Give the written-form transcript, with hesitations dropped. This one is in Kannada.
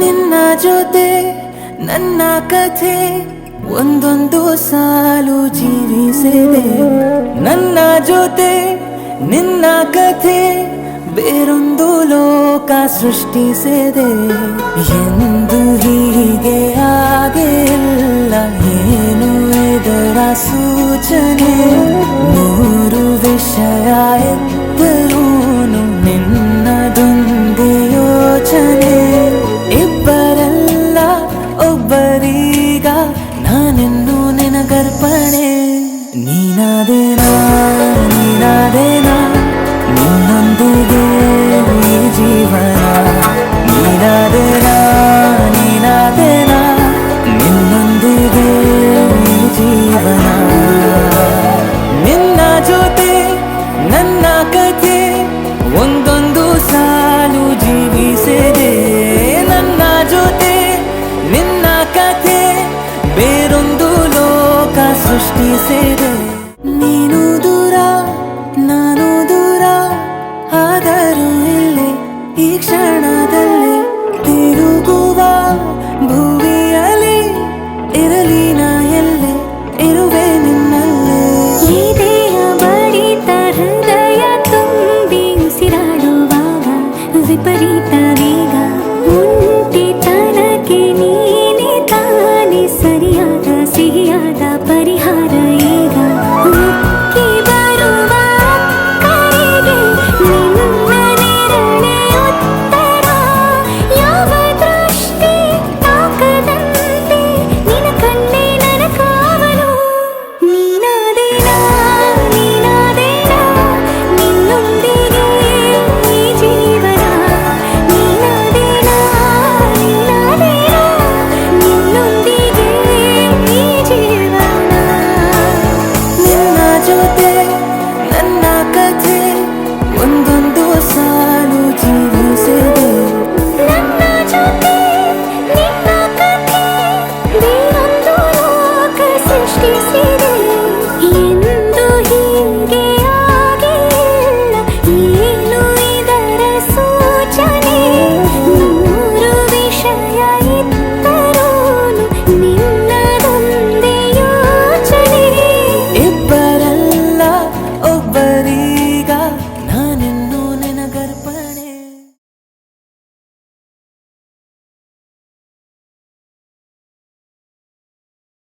ನಿನ್ನ ಜೊತೆ ನನ್ನ ಕಥೆ ಒಂದೊಂದು ಸಾಲು ಜೀವಿಸಿದೆ. ನನ್ನ ಜೊತೆ ನಿನ್ನ ಕಥೆ ಬೇರೊಂದು ಲೋಕ ಸೃಷ್ಟಿಸಿದೆ. ಎಂದು ಹೀಗೆ ಆಗಿಲ್ಲ, ಏನು ಇದರ ಸೂಚನೆ? ನೂರು ವಿಷಯ ಇದ್ದರೂನು ನಿನ್ನದೊಂದೇ ಯೋಚನೆ. ಇಬ್ಬರಲ್ಲ ಒಬ್ಬರೀಗ ನಾನೆನ್ನು ನಿನಗರ್ಪಣೆ. ನೀನಾದೇನಾ ನೀನಾದೇನಾ ನಿನ್ನೊಂದಿಗೆ ಈ ಜೀವನ. ನೀನಾದೇನಾ ನೀನಾದೇನಾ ನಿನ್ನೊಂದಿಗೆ ಈ ಜೀವನ. ನಿನ್ನ ಜೊತೆ ನನ್ನ ಕಥೆ ಒಂದೊಂದು ಸಾಲು ಜೀವಿಸಿದೆ. ನನ್ನ ಜೊತೆ ನಿನ್ನ ಕಥೆ ಬೇರೊಂದು ಲೋಕ ಸೃಷ್ಟಿಸಿದೆ.